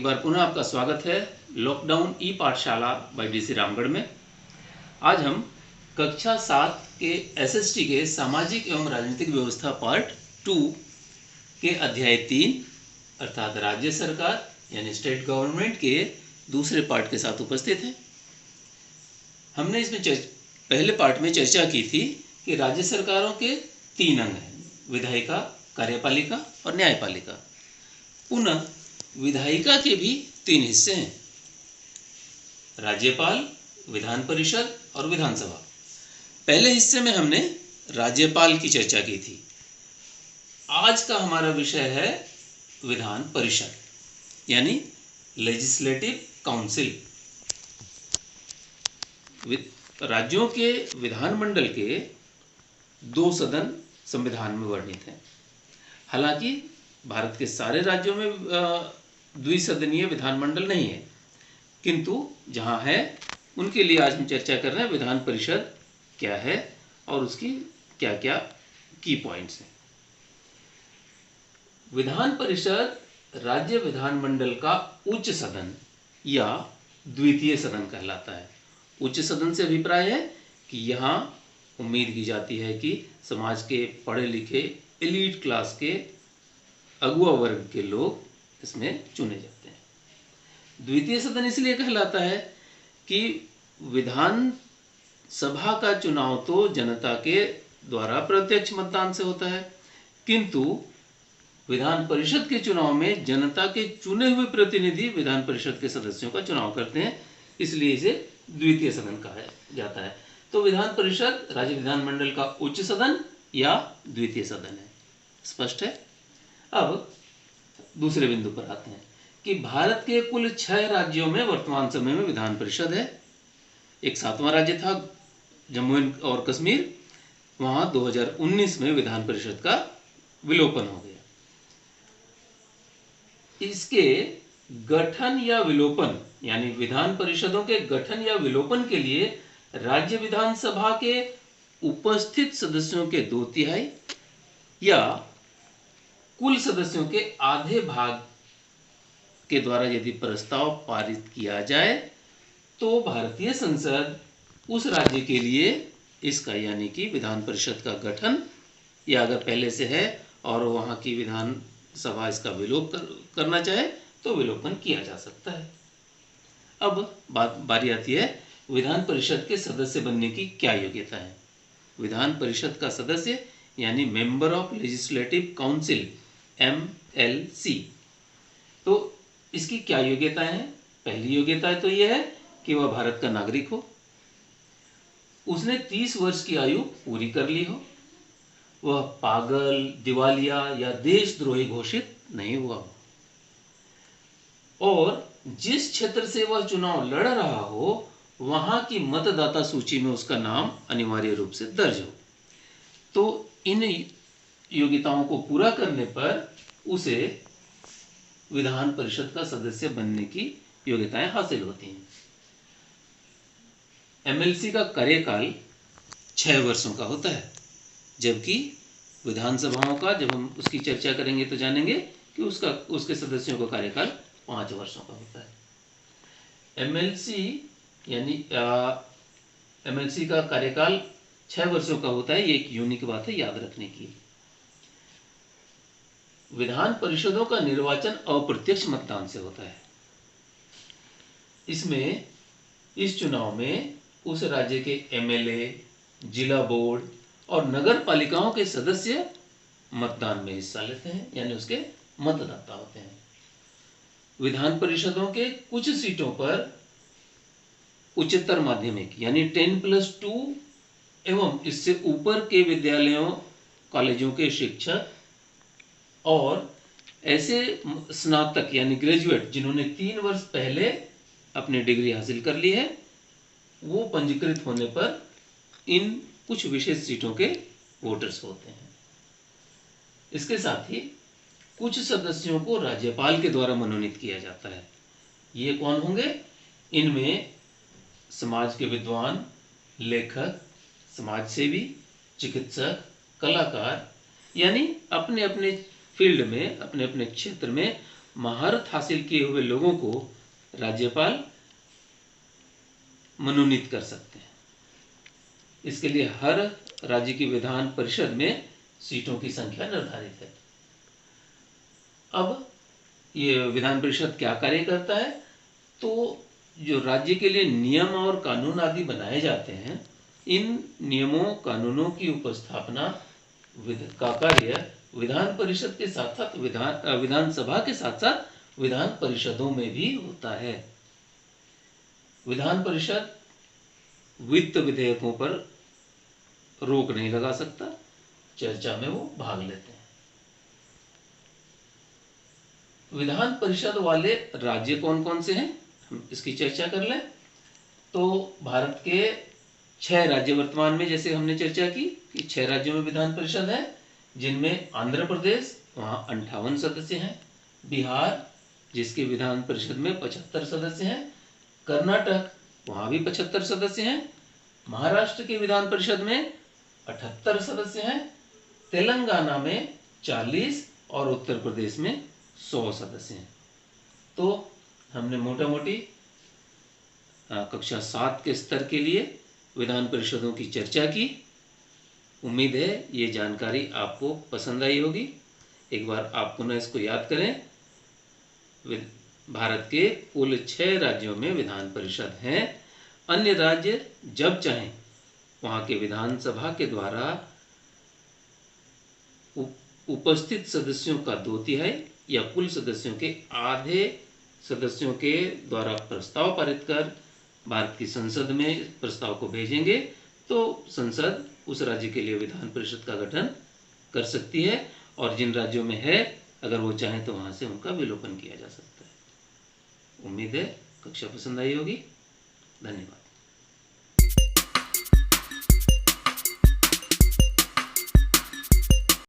एक बार पुनः आपका स्वागत है लॉकडाउन ई पाठशाला बाय डीसी रामगढ़ में। आज हम कक्षा 7 के एसएसटी के सामाजिक एवं राजनीतिक व्यवस्था पार्ट 2 के अध्याय 3 अर्थात राज्य सरकार यानी स्टेट गवर्नमेंट के दूसरे पार्ट के साथ उपस्थित हैं। हमने इसमें पहले पार्ट में चर्चा की थी कि राज्य सरकारों के 3 अंग हैं, विधायिका, कार्यपालिका और न्यायपालिका। पुनः विधायिका के भी 3 हिस्से हैं, राज्यपाल, विधान परिषद और विधानसभा। पहले हिस्से में हमने राज्यपाल की चर्चा की थी। आज का हमारा विषय है विधान परिषद यानी लेजिस्लेटिव काउंसिल। राज्यों के विधानमंडल के 2 सदन संविधान में वर्णित हैं। हालांकि भारत के सारे राज्यों में द्विसदनीय विधानमंडल नहीं है, किंतु जहां है उनके लिए आज हम चर्चा कर रहे हैं विधान परिषद क्या है और उसकी क्या क्या की पॉइंट्स हैं। विधान परिषद राज्य विधानमंडल का उच्च सदन या द्वितीय सदन कहलाता है। उच्च सदन से अभिप्राय है कि यहाँ उम्मीद की जाती है कि समाज के पढ़े लिखे एलीट क्लास के अगुआ वर्ग के लोग इसमें चुने जाते हैं। द्वितीय सदन इसलिए कहलाता है कि विधान सभा का चुनाव तो जनता के द्वारा प्रत्यक्ष मतदान से होता है, किंतु विधान परिषद के चुनाव में जनता के चुने हुए प्रतिनिधि विधान परिषद के सदस्यों का चुनाव करते हैं, इसलिए इसे द्वितीय सदन कहा जाता है। तो विधान परिषद राज्य विधानमंडल का उच्च सदन या द्वितीय सदन है। स्पष्ट है। अब दूसरे बिंदु पर आते हैं कि भारत के कुल 6 राज्यों में वर्तमान समय में विधान परिषद है। एक 7वां राज्य था जम्मू और कश्मीर, वहां 2019 में विधान परिषद का विलोपन हो गया। इसके गठन या विलोपन यानी विधान परिषदों के गठन या विलोपन के लिए राज्य विधानसभा के उपस्थित सदस्यों के 2/3 या कुल सदस्यों के आधे भाग के द्वारा यदि प्रस्ताव पारित किया जाए तो भारतीय संसद उस राज्य के लिए इसका यानी कि विधान परिषद का गठन या अगर पहले से है और वहां की विधान सभा इसका विलोप करना चाहे तो विलोपन किया जा सकता है। अब बारी आती है विधान परिषद के सदस्य बनने की क्या योग्यता है। विधान परिषद का सदस्य यानी member of legislative council MLC, तो इसकी क्या योग्यताएं हैं। पहली योग्यता तो यह है कि वह भारत का नागरिक हो, उसने 30 वर्ष की आयु पूरी कर ली हो, वह पागल, दिवालिया या देशद्रोही घोषित नहीं हुआ हो और जिस क्षेत्र से वह चुनाव लड़ रहा हो वहां की मतदाता सूची में उसका नाम अनिवार्य रूप से दर्ज हो। तो इन योग्यताओं को पूरा करने पर उसे विधान परिषद का सदस्य बनने की योग्यताएं हासिल होती हैं। MLC का कार्यकाल 6 वर्षों का होता है, जबकि विधानसभाओं का जब हम उसकी चर्चा करेंगे तो जानेंगे कि उसके सदस्यों का कार्यकाल 5 वर्षों का होता है। MLC का कार्यकाल 6 वर्षों का होता है। ये एक यूनिक बात है, याद रखने की। विधान परिषदों का निर्वाचन अप्रत्यक्ष मतदान से होता है। इसमें इस चुनाव में उस राज्य के MLA, जिला बोर्ड और नगर पालिकाओं के सदस्य मतदान में हिस्सा लेते हैं यानी उसके मतदाता होते हैं। विधान परिषदों के कुछ सीटों पर उच्चतर माध्यमिक यानी 10+2 एवं इससे ऊपर के विद्यालयों कॉलेजों के शिक्षक और ऐसे स्नातक यानी ग्रेजुएट जिन्होंने 3 वर्ष पहले अपनी डिग्री हासिल कर ली है, वो पंजीकृत होने पर इन कुछ विशेष सीटों के वोटर्स होते हैं। इसके साथ ही कुछ सदस्यों को राज्यपाल के द्वारा मनोनीत किया जाता है। ये कौन होंगे? इनमें समाज के विद्वान, लेखक, समाजसेवी, चिकित्सक, कलाकार यानी अपने अपने फील्ड में, अपने अपने क्षेत्र में महारत हासिल किए हुए लोगों को राज्यपाल मनोनीत कर सकते हैं। इसके लिए हर राज्य की विधान परिषद में सीटों की संख्या निर्धारित है। अब ये विधान परिषद क्या कार्य करता है? तो जो राज्य के लिए नियम और कानून आदि बनाए जाते हैं, इन नियमों कानूनों की उपस्थापना का कार्य विधान परिषद के साथ साथ विधानसभा के साथ साथ विधान परिषदों में भी होता है। विधान परिषद वित्त विधेयकों पर रोक नहीं लगा सकता, चर्चा में वो भाग लेते हैं। विधान परिषद वाले राज्य कौन कौन से हैं, हम इसकी चर्चा कर लें। तो भारत के 6 राज्य वर्तमान में, जैसे हमने चर्चा की कि 6 राज्यों में विधान परिषद है, जिनमें आंध्र प्रदेश, वहाँ 58 सदस्य हैं, बिहार जिसके विधान परिषद में 75 सदस्य हैं, कर्नाटक वहाँ भी 75 सदस्य हैं, महाराष्ट्र के विधान परिषद में 78 सदस्य हैं, तेलंगाना में 40 और उत्तर प्रदेश में 100 सदस्य हैं। तो हमने मोटा मोटी कक्षा 7 के स्तर के लिए विधान परिषदों की चर्चा की। उम्मीद है ये जानकारी आपको पसंद आई होगी। एक बार आप पुनः इसको याद करें। भारत के कुल 6 राज्यों में विधान परिषद हैं। अन्य राज्य जब चाहें वहाँ के विधानसभा के द्वारा उपस्थित सदस्यों का 2/3 या कुल सदस्यों के आधे सदस्यों के द्वारा प्रस्ताव पारित कर भारत की संसद में प्रस्ताव को भेजेंगे, तो संसद उस राज्य के लिए विधान परिषद का गठन कर सकती है, और जिन राज्यों में है अगर वो चाहें तो वहाँ से उनका विलोपन किया जा सकता है। उम्मीद है कक्षा पसंद आई होगी। धन्यवाद।